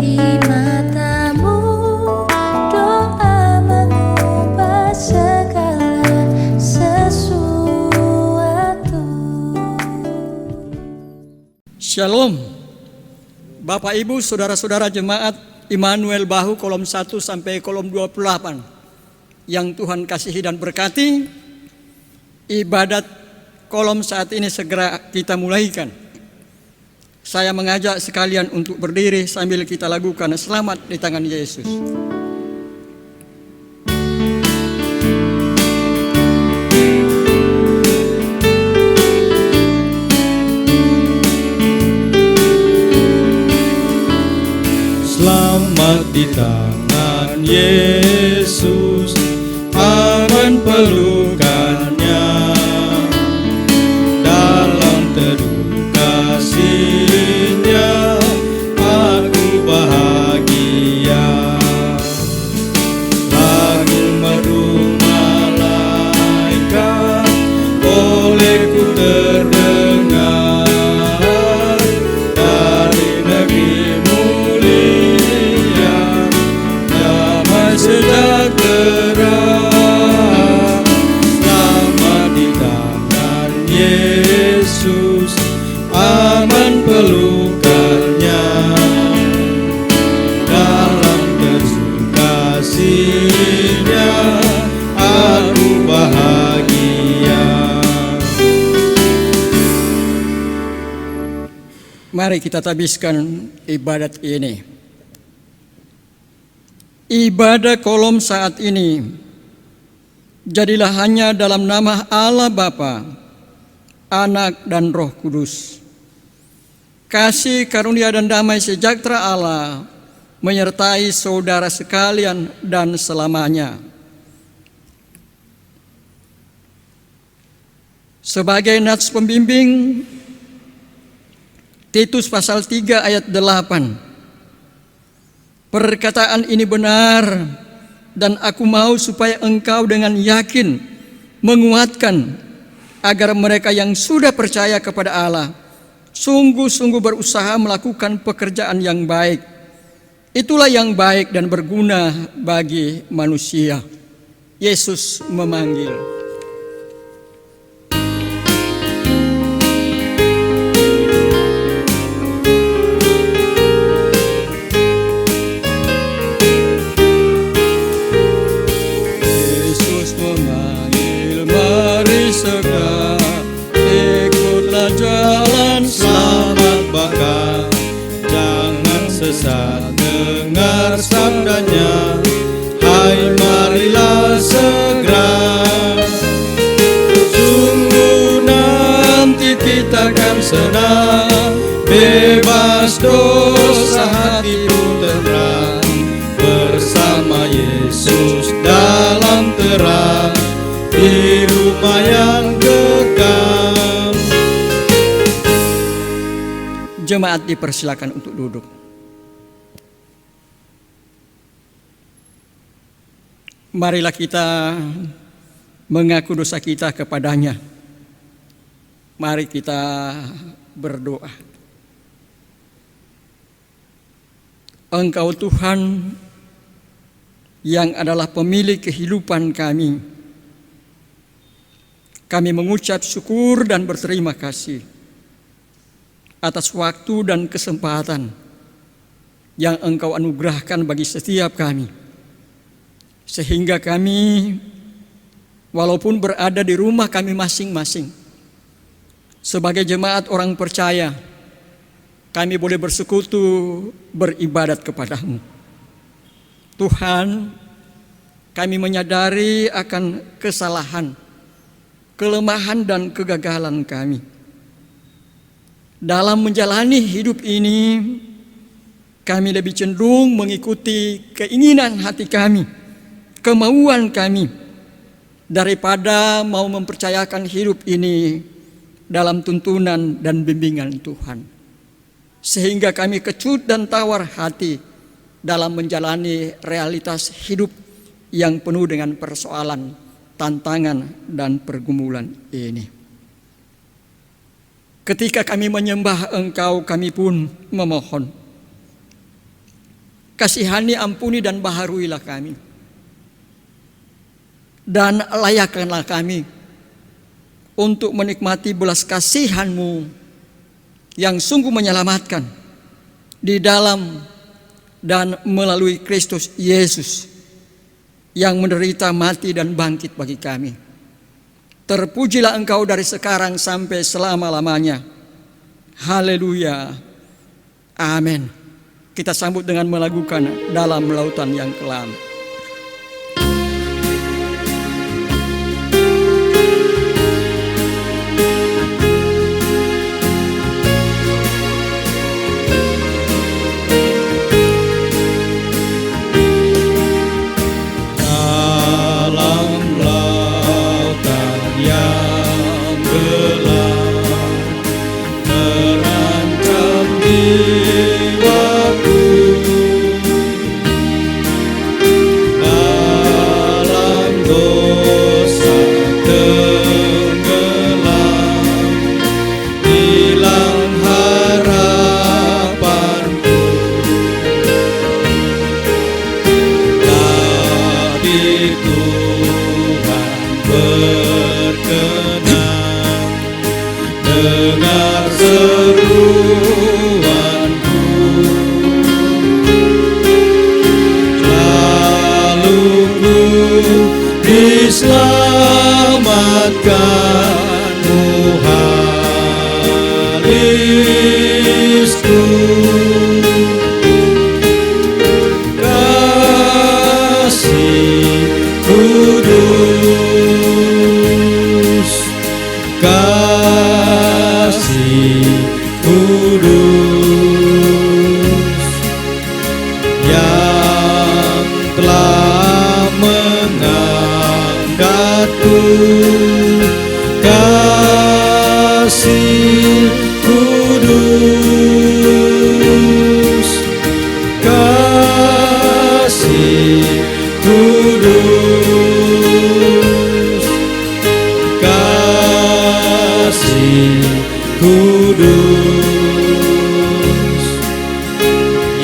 di matamu, doa mengubah segala sesuatu. Shalom, Bapak Ibu, Saudara-saudara jemaat Immanuel Bahu kolom 1 sampai kolom 28 yang Tuhan kasihi dan berkati. Ibadat kolom saat ini segera kita mulaikan. Saya mengajak sekalian untuk berdiri sambil kita lakukan selamat di tangan Yesus. Selamat di tangan Yesus, aman pelukannya, dalam teduh kasih-Nya aku bahagia. Lagu merdu malaikat olehku terdengar, dari negeri mulia damai sejahtera. Selamat di tangan Yesus, aman pelukannya, dalam teduh kasih-Nya aku bahagia. Mari kita tabiskan ibadat ini. Ibadah kolom saat ini jadilah hanya dalam nama Allah Bapa, Anak dan Roh Kudus. Kasih, karunia dan damai sejahtera Allah menyertai saudara sekalian dan selamanya. Sebagai nats pembimbing, Titus pasal 3 ayat 8. Perkataan ini benar, dan aku mau supaya engkau dengan yakin menguatkan agar mereka yang sudah percaya kepada Allah sungguh-sungguh berusaha melakukan pekerjaan yang baik. Itulah yang baik dan berguna bagi manusia. Yesus memanggil. Yesus memanggil, mari segera ikutlah jalan Selamat bakal, jangan sesat, dengar sabdanya. Hai, marilah segera. Sungguh nanti kita akan senang, bebas dosa, hati pun tenang, bersama Yesus dalam terang, di rumah yang kekal. Jemaat dipersilakan untuk duduk. Marilah kita mengaku dosa kita kepadanya. Mari kita berdoa. Engkau Tuhan yang adalah pemilik kehidupan kami. Kami mengucap syukur dan berterima kasih atas waktu dan kesempatan yang Engkau anugerahkan bagi setiap kami, sehingga kami walaupun berada di rumah kami masing-masing sebagai jemaat orang percaya, kami boleh bersekutu beribadat kepadamu. Tuhan, kami menyadari akan kesalahan, kelemahan dan kegagalan kami dalam menjalani hidup ini. Kami lebih cenderung mengikuti keinginan hati kami, kemauan kami, daripada mau mempercayakan hidup ini dalam tuntunan dan bimbingan Tuhan. Sehingga kami kecut dan tawar hati dalam menjalani realitas hidup yang penuh dengan persoalan, tantangan, dan pergumulan ini. Ketika kami menyembah Engkau, kami pun memohon, kasihani, ampuni dan baharuilah kami. Dan layakkanlah kami untuk menikmati belas kasihan-Mu yang sungguh menyelamatkan di dalam dan melalui Kristus Yesus yang menderita, mati dan bangkit bagi kami. Terpujilah Engkau dari sekarang sampai selama-lamanya. Haleluya. Amin. Kita sambut dengan melakukan dalam lautan yang kelam. Dengar seruanku, selalu ku diselamatkan muhalisku. Kasih kudus, kasih kudus yang telah mengangkatku. Kasih kudus, kasih kudus, kasih kudus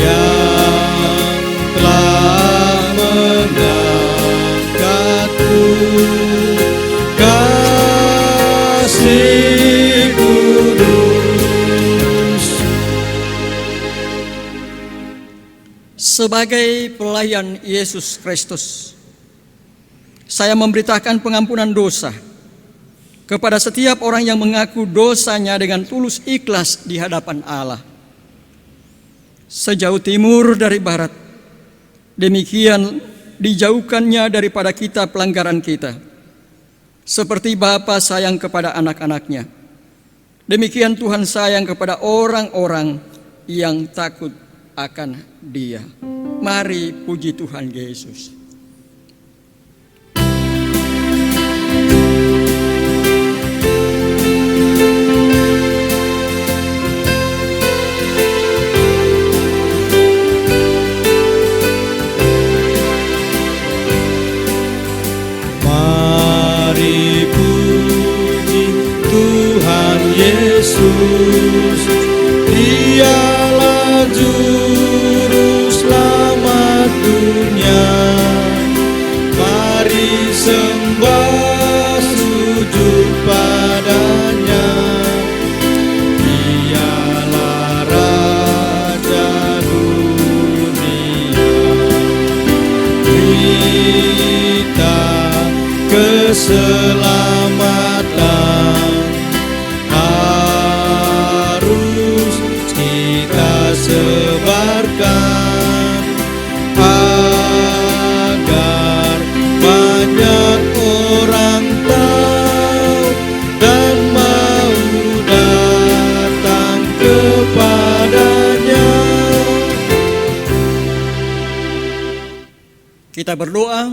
yang telah mengangkatku. Kasih kudus. Sebagai pelayan Yesus Kristus, saya memberitakan pengampunan dosa kepada setiap orang yang mengaku dosanya dengan tulus ikhlas di hadapan Allah. Sejauh timur dari barat, demikian dijauhkannya daripada kita pelanggaran kita. Seperti Bapa sayang kepada anak-anaknya, demikian Tuhan sayang kepada orang-orang yang takut akan Dia. Mari puji Tuhan Yesus. Mari puji Tuhan Yesus, Dialah Juru Selamat dunia. Mari sembah sujud padanya, Dialah Raja dunia. Berita keselamatan harus kita sebarkan, agar banyak orang tahu dan mau datang kepadanya. Kita berdoa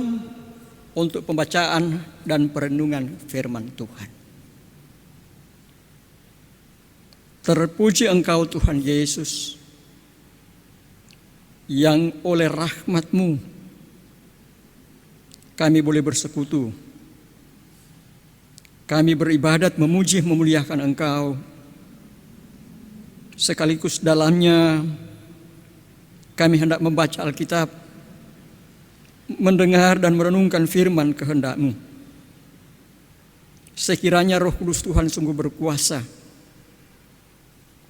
untuk pembacaan dan perenungan firman Tuhan. Terpuji Engkau Tuhan Yesus, yang oleh rahmat-Mu kami boleh bersekutu. Kami beribadat, memuji, memuliakan Engkau. Sekaligus dalamnya kami hendak membaca Alkitab, mendengar dan merenungkan firman kehendak-Mu. Sekiranya Roh Kudus Tuhan sungguh berkuasa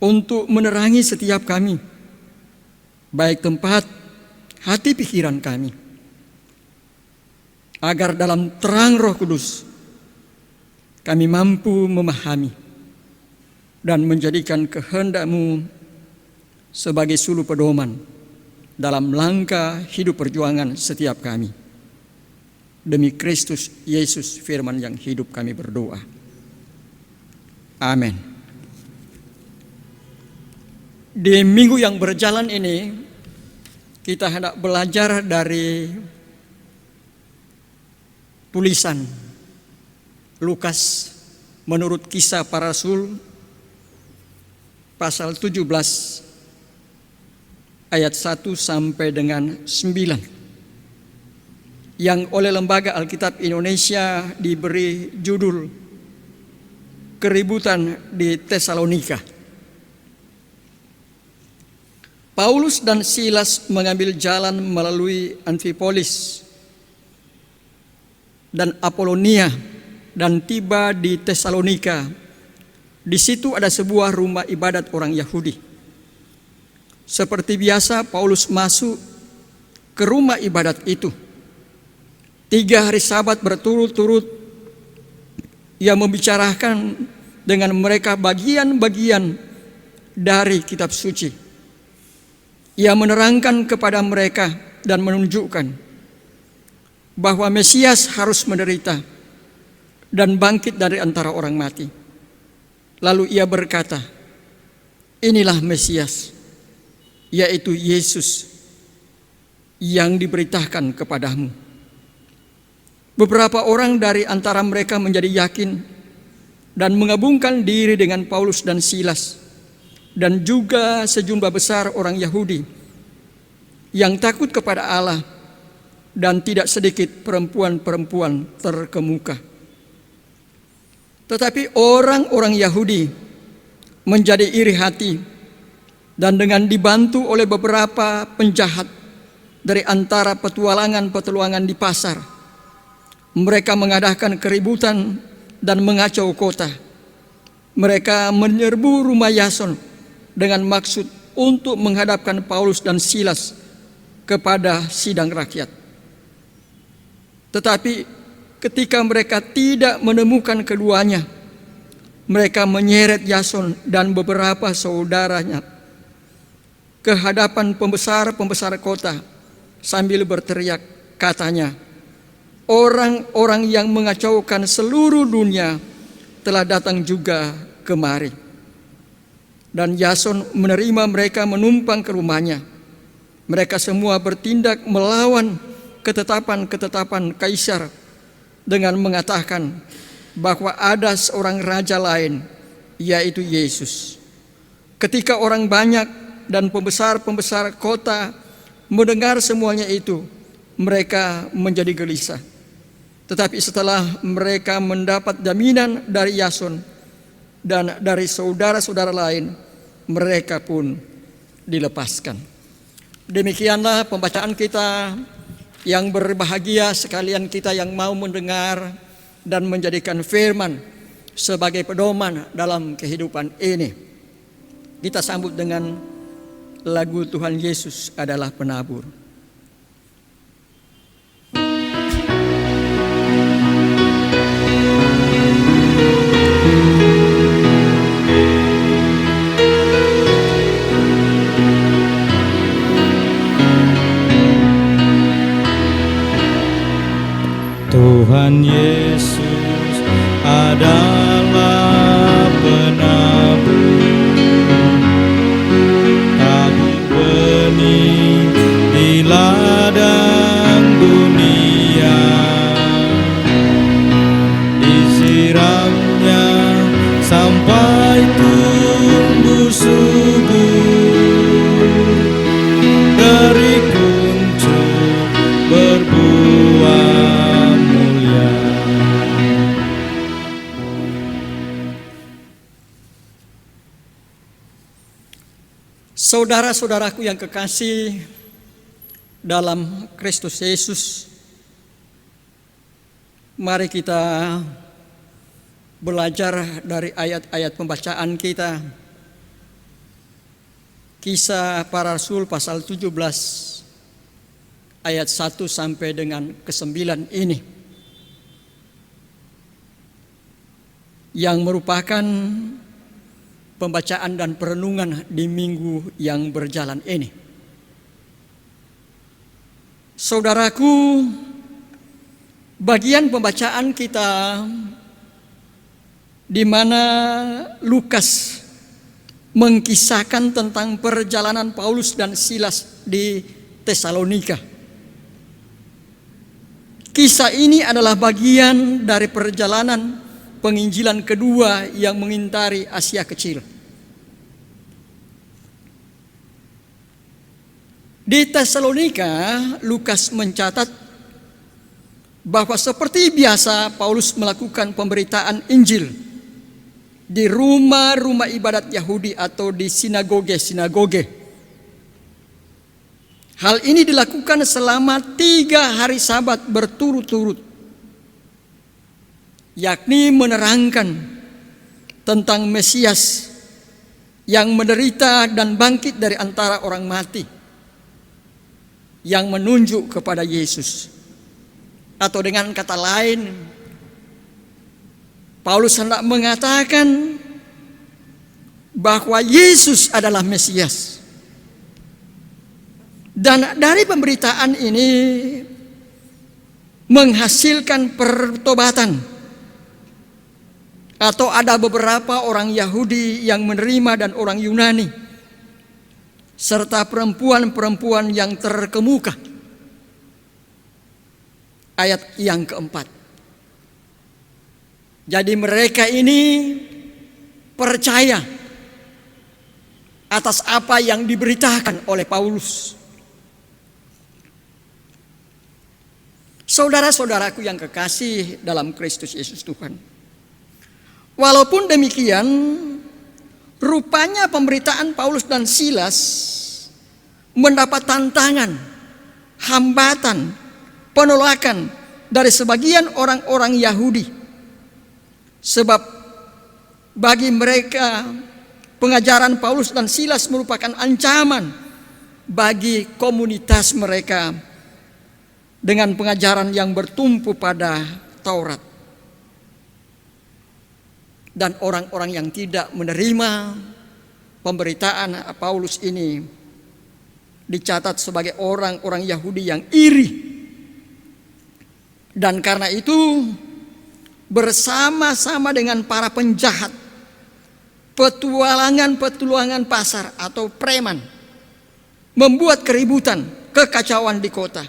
untuk menerangi setiap kami, baik tempat, hati pikiran kami, agar dalam terang Roh Kudus kami mampu memahami dan menjadikan kehendak-Mu sebagai suluh pedoman dalam langkah hidup perjuangan setiap kami. Demi Kristus Yesus firman yang hidup kami berdoa. Amin. Di minggu yang berjalan ini kita hendak belajar dari tulisan Lukas menurut Kisah Para Rasul pasal 17 ayat 1 sampai dengan 9 yang oleh Lembaga Alkitab Indonesia diberi judul Keributan di Tesalonika. Paulus dan Silas mengambil jalan melalui Amfipolis dan Apolonia dan tiba di Tesalonika. Di situ ada sebuah rumah ibadat orang Yahudi. Seperti biasa, Paulus masuk ke rumah ibadat itu. 3 hari Sabat berturut-turut ia membicarakan dengan mereka bagian-bagian dari kitab suci. Ia menerangkan kepada mereka dan menunjukkan bahwa Mesias harus menderita dan bangkit dari antara orang mati. Lalu ia berkata, inilah Mesias, yaitu Yesus yang diberitakan kepadamu. Beberapa orang dari antara mereka menjadi yakin dan menggabungkan diri dengan Paulus dan Silas, dan juga sejumlah besar orang Yahudi yang takut kepada Allah, dan tidak sedikit perempuan-perempuan terkemuka. Tetapi orang-orang Yahudi menjadi iri hati, dan dengan dibantu oleh beberapa penjahat dari antara petualangan-petualangan di pasar, mereka mengadakan keributan dan mengacau kota. Mereka menyerbu rumah Yason dengan maksud untuk menghadapkan Paulus dan Silas kepada sidang rakyat. Tetapi ketika mereka tidak menemukan keduanya, mereka menyeret Yason dan beberapa saudaranya ke hadapan pembesar-pembesar kota sambil berteriak, katanya, orang-orang yang mengacaukan seluruh dunia telah datang juga kemari. Dan Yason menerima mereka menumpang ke rumahnya. Mereka semua bertindak melawan ketetapan-ketetapan Kaisar dengan mengatakan bahwa ada seorang raja lain, yaitu Yesus. Ketika orang banyak dan pembesar-pembesar kota mendengar semuanya itu, mereka menjadi gelisah. Tetapi setelah mereka mendapat jaminan dari Yason dan dari saudara-saudara lain, mereka pun dilepaskan. Demikianlah pembacaan kita. Yang berbahagia sekalian kita yang mau mendengar dan menjadikan firman sebagai pedoman dalam kehidupan ini. Kita sambut dengan lagu Tuhan Yesus adalah penabur. Tuhan Yesus adalah penabur, tabur benih di ladang dunia. Disiramnya sampai tumbuh subur, dari kuncup berbuah. Saudara-saudaraku yang kekasih, dalam Kristus Yesus, mari kita belajar dari ayat-ayat pembacaan kita. Kisah Para Rasul pasal 17 ayat 1 sampai dengan ke-9 ini, yang merupakan pembacaan dan perenungan di minggu yang berjalan ini. Saudaraku, bagian pembacaan kita di mana Lukas mengkisahkan tentang perjalanan Paulus dan Silas di Tesalonika. Kisah ini adalah bagian dari perjalanan penginjilan kedua yang mengintari Asia Kecil. Di Tesalonika, Lukas mencatat bahwa seperti biasa Paulus melakukan pemberitaan Injil di rumah-rumah ibadat Yahudi atau di sinagoge-sinagoge. Hal ini dilakukan selama 3 hari Sabat berturut-turut, yakni menerangkan tentang Mesias yang menderita dan bangkit dari antara orang mati, yang menunjuk kepada Yesus. Atau dengan kata lain, Paulus hendak mengatakan bahwa Yesus adalah Mesias. Dan dari pemberitaan ini menghasilkan pertobatan. Atau ada beberapa orang Yahudi yang menerima dan orang Yunani, serta perempuan-perempuan yang terkemuka. Ayat yang keempat. Jadi mereka ini percaya atas apa yang diberitakan oleh Paulus. Saudara-saudaraku yang kekasih dalam Kristus Yesus Tuhan, walaupun demikian, rupanya pemberitaan Paulus dan Silas mendapat tantangan, hambatan, penolakan dari sebagian orang-orang Yahudi. Sebab bagi mereka pengajaran Paulus dan Silas merupakan ancaman bagi komunitas mereka dengan pengajaran yang bertumpu pada Taurat. Dan orang-orang yang tidak menerima pemberitaan Paulus ini dicatat sebagai orang-orang Yahudi yang iri. Dan karena itu bersama-sama dengan para penjahat, petualangan pasar atau preman, membuat keributan, kekacauan di kota.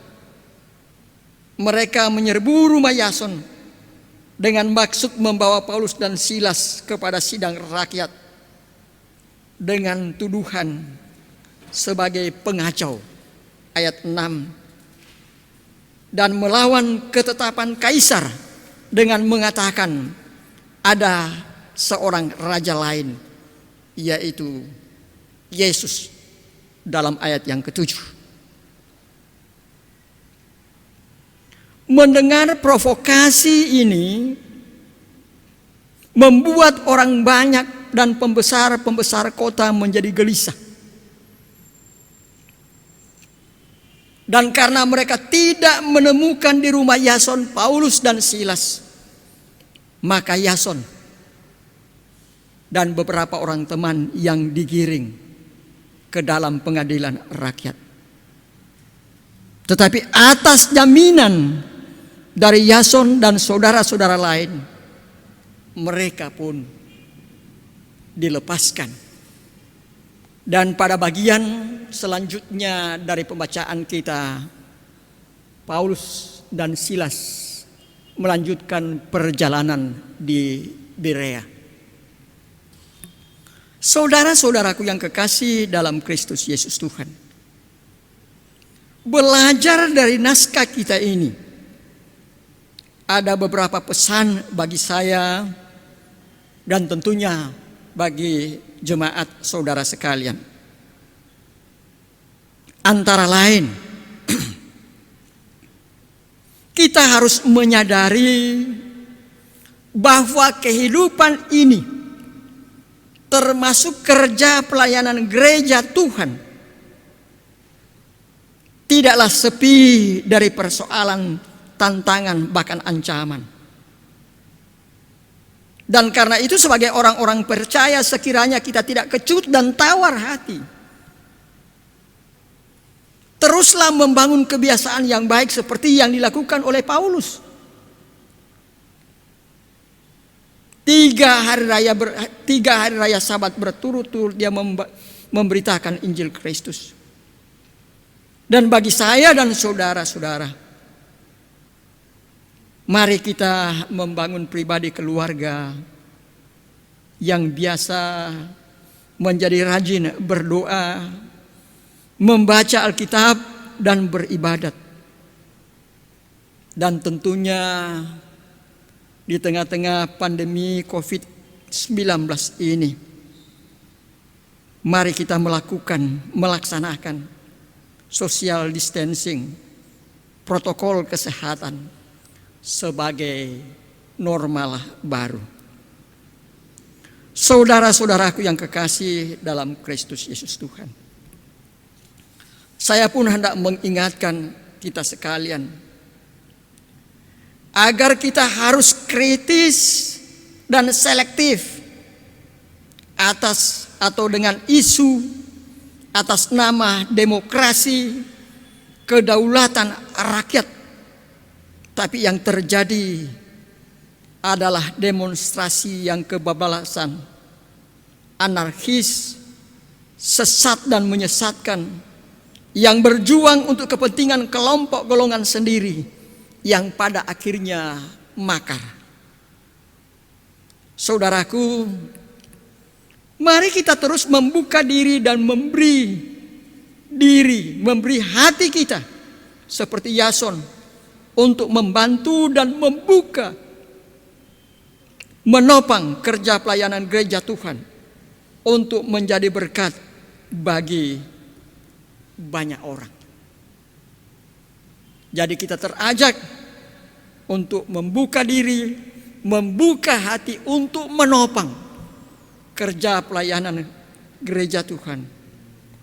Mereka menyerbu rumah Yason dengan maksud membawa Paulus dan Silas kepada sidang rakyat dengan tuduhan sebagai pengacau. Ayat 6. Dan melawan ketetapan kaisar dengan mengatakan ada seorang raja lain, yaitu Yesus, dalam ayat yang ke-7. Mendengar provokasi ini membuat orang banyak dan pembesar-pembesar kota menjadi gelisah. Dan karena mereka tidak menemukan di rumah Yason Paulus dan Silas, maka Yason dan beberapa orang teman yang digiring ke dalam pengadilan rakyat. Tetapi atas jaminan dari Yason dan saudara-saudara lain, mereka pun dilepaskan. Dan pada bagian selanjutnya dari pembacaan kita, Paulus dan Silas melanjutkan perjalanan di Berea. Saudara-saudaraku yang kekasih dalam Kristus Yesus Tuhan, belajar dari naskah kita ini, ada beberapa pesan bagi saya dan tentunya bagi jemaat saudara sekalian. Antara lain, kita harus menyadari bahwa kehidupan ini, termasuk kerja pelayanan gereja Tuhan, tidaklah sepi dari persoalan, tantangan, bahkan ancaman. Dan karena itu sebagai orang-orang percaya, sekiranya kita tidak kecut dan tawar hati, teruslah membangun kebiasaan yang baik seperti yang dilakukan oleh Paulus. 3 hari raya Sabat berturut-turut dia memberitakan Injil Kristus. Dan bagi saya dan saudara-saudara, mari kita membangun pribadi keluarga yang biasa menjadi rajin berdoa, membaca Alkitab dan beribadat. Dan tentunya di tengah-tengah pandemi COVID-19 ini, mari kita melaksanakan social distancing, protokol kesehatan sebagai normal baru. Saudara-saudaraku yang kekasih dalam Kristus Yesus Tuhan, saya pun hendak mengingatkan kita sekalian agar kita harus kritis dan selektif atas atau dengan isu atas nama demokrasi, kedaulatan rakyat. Tapi yang terjadi adalah demonstrasi yang kebablasan, anarkis, sesat dan menyesatkan, yang berjuang untuk kepentingan kelompok golongan sendiri, yang pada akhirnya makar. Saudaraku, mari kita terus membuka diri dan memberi hati kita seperti Yason untuk membantu dan membuka, menopang kerja pelayanan gereja Tuhan untuk menjadi berkat bagi banyak orang. Jadi kita terajak untuk membuka diri, membuka hati untuk menopang kerja pelayanan gereja Tuhan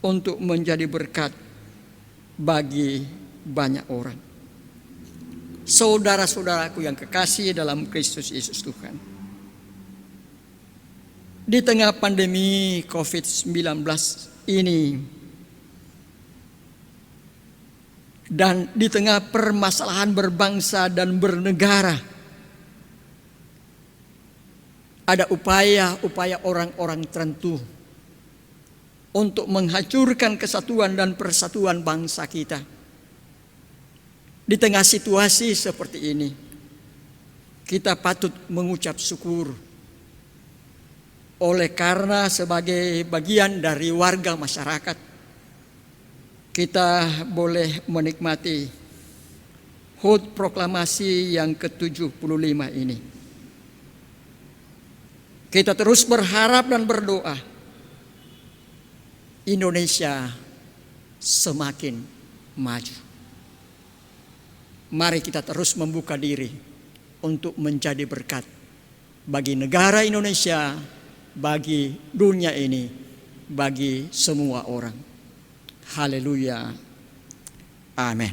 untuk menjadi berkat bagi banyak orang. Saudara-saudaraku yang kekasih dalam Kristus Yesus Tuhan, di tengah pandemi COVID-19 ini dan di tengah permasalahan berbangsa dan bernegara, ada upaya-upaya orang-orang tertentu untuk menghancurkan kesatuan dan persatuan bangsa kita. Di tengah situasi seperti ini, kita patut mengucap syukur oleh karena sebagai bagian dari warga masyarakat, kita boleh menikmati HUT proklamasi yang ke-75 ini. Kita terus berharap dan berdoa Indonesia semakin maju. Mari kita terus membuka diri untuk menjadi berkat bagi negara Indonesia, bagi dunia ini, bagi semua orang. Haleluya. Amin.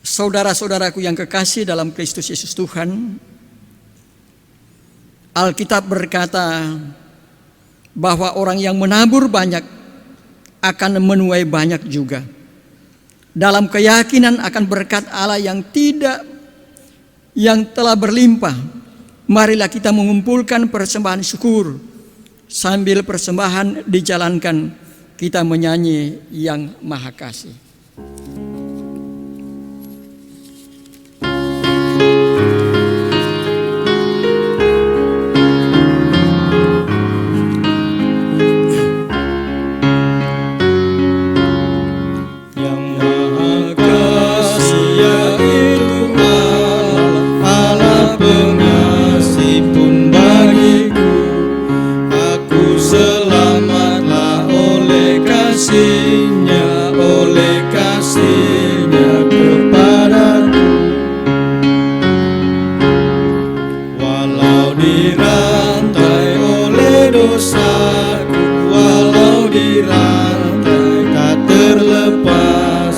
Saudara-saudaraku yang kekasih dalam Kristus Yesus Tuhan, Alkitab berkata bahwa orang yang menabur banyak akan menuai banyak juga. Dalam keyakinan akan berkat Allah yang telah berlimpah, marilah kita mengumpulkan persembahan syukur. Sambil persembahan dijalankan, kita menyanyi Yang Maha Kasih. Selamatlah lepas.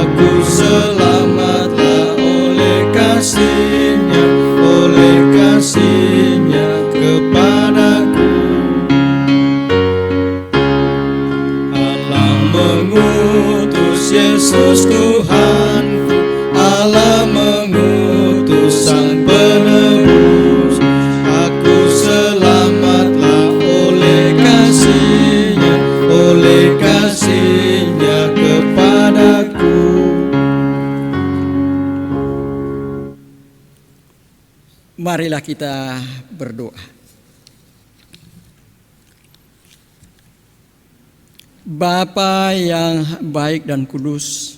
Aku selamatlah oleh kasih-Nya, oleh kasih-Nya kepadaku. Allah mengutus Yesus Tuhanku, Allah mengutus Sang Penebus. Aku selamatlah oleh kasih-Nya, oleh kasih-Nya kepadaku. Marilah kita berdoa. Bapa yang baik dan kudus,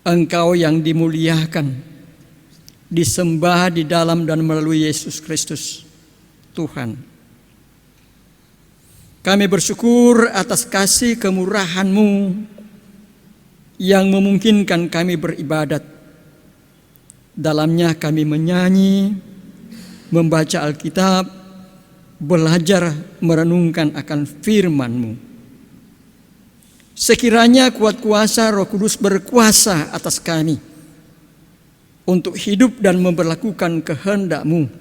Engkau yang dimuliakan, disembah di dalam dan melalui Yesus Kristus, Tuhan. Kami bersyukur atas kasih kemurahan-Mu yang memungkinkan kami beribadat. Dalamnya kami menyanyi, membaca Alkitab, belajar merenungkan akan firman-Mu. Sekiranya kuat kuasa Roh Kudus berkuasa atas kami untuk hidup dan memperlakukan kehendak-Mu,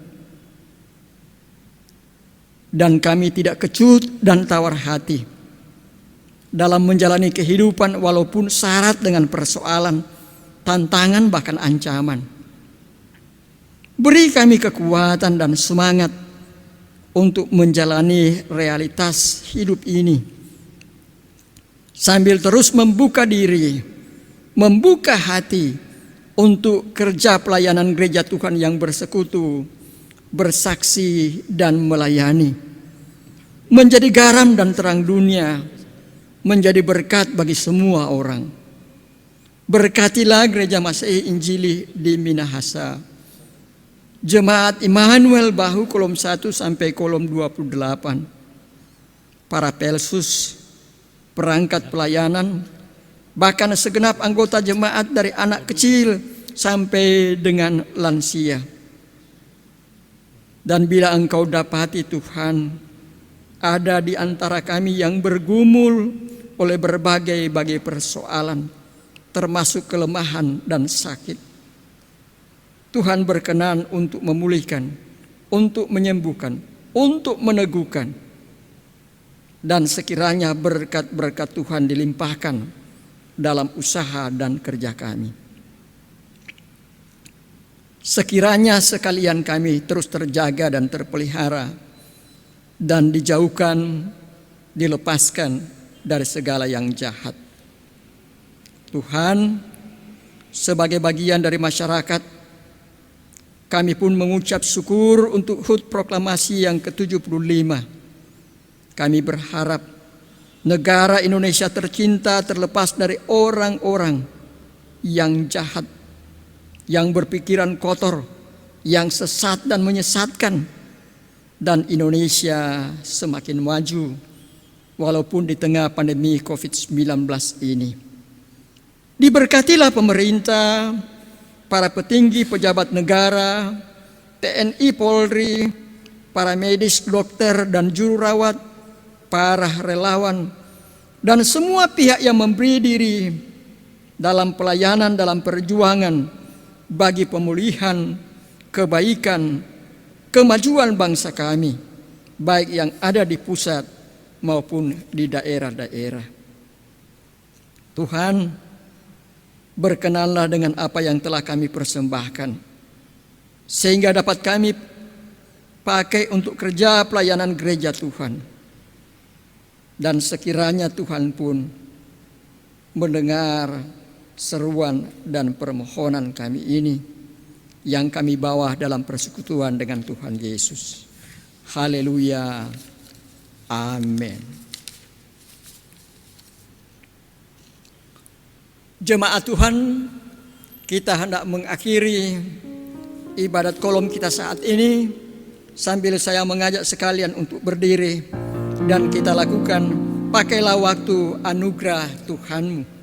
dan kami tidak kecut dan tawar hati dalam menjalani kehidupan walaupun syarat dengan persoalan, tantangan, bahkan ancaman. Beri kami kekuatan dan semangat untuk menjalani realitas hidup ini, sambil terus membuka diri, membuka hati untuk kerja pelayanan gereja Tuhan yang bersekutu, bersaksi dan melayani, menjadi garam dan terang dunia, menjadi berkat bagi semua orang. Berkatilah gereja Masehi Injili di Minahasa, Jemaat Immanuel Bahu kolom 1 sampai kolom 28, para pelsus, perangkat pelayanan, bahkan segenap anggota jemaat dari anak kecil sampai dengan lansia. Dan bila Engkau dapati Tuhan, ada di antara kami yang bergumul oleh berbagai persoalan, termasuk kelemahan dan sakit, Tuhan berkenan untuk memulihkan, untuk menyembuhkan, untuk meneguhkan. Dan sekiranya berkat-berkat Tuhan dilimpahkan dalam usaha dan kerja kami. Sekiranya sekalian kami terus terjaga dan terpelihara, dan dijauhkan, dilepaskan dari segala yang jahat. Tuhan, sebagai bagian dari masyarakat, kami pun mengucap syukur untuk HUT proklamasi yang ke-75. Kami berharap negara Indonesia tercinta terlepas dari orang-orang yang jahat, yang berpikiran kotor, yang sesat dan menyesatkan, dan Indonesia semakin maju walaupun di tengah pandemi COVID-19 ini. Diberkatilah pemerintah, para petinggi pejabat negara, TNI, Polri, para medis, dokter dan juru rawat, para relawan, dan semua pihak yang memberi diri dalam pelayanan, dalam perjuangan bagi pemulihan, kebaikan, kemajuan bangsa kami, baik yang ada di pusat maupun di daerah-daerah. Tuhan, berkenanlah dengan apa yang telah kami persembahkan, sehingga dapat kami pakai untuk kerja pelayanan gereja Tuhan. Dan sekiranya Tuhan pun mendengar seruan dan permohonan kami ini, yang kami bawa dalam persekutuan dengan Tuhan Yesus. Haleluya. Amin. Jemaat Tuhan, kita hendak mengakhiri ibadat kolom kita saat ini sambil saya mengajak sekalian untuk berdiri dan kita lakukan pakailah waktu anugerah Tuhanmu.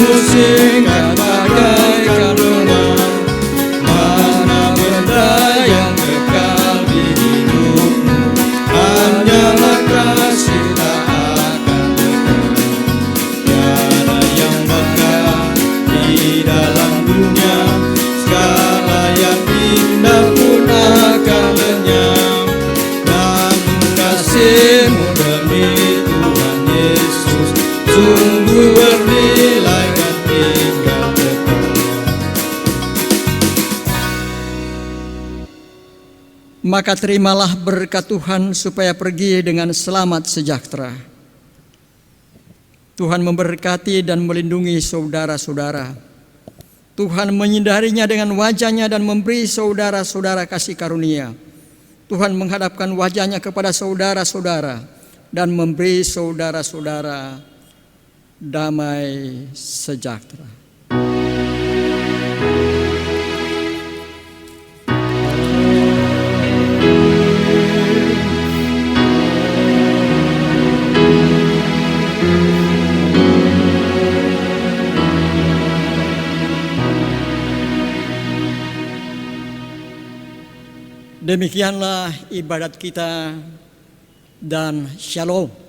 singkat bagaikan lengan. Mana benda yang kekal di hidupmu, hanyalah kasih tak akan lekang. Tiada yang bakal di dalam dunia, segala yang indah pun akan lenyap. Namun kasih-Mu demi Tuhan Yesus sungguh bernilai dan tinggal tetap. Maka terimalah berkat Tuhan supaya pergi dengan selamat sejahtera. Tuhan memberkati dan melindungi saudara-saudara. Tuhan menyindarinya dengan wajah-Nya dan memberi saudara-saudara kasih karunia. Tuhan menghadapkan wajah-Nya kepada saudara-saudara dan memberi saudara-saudara damai sejahtera. Demikianlah ibadat kita dan shalom.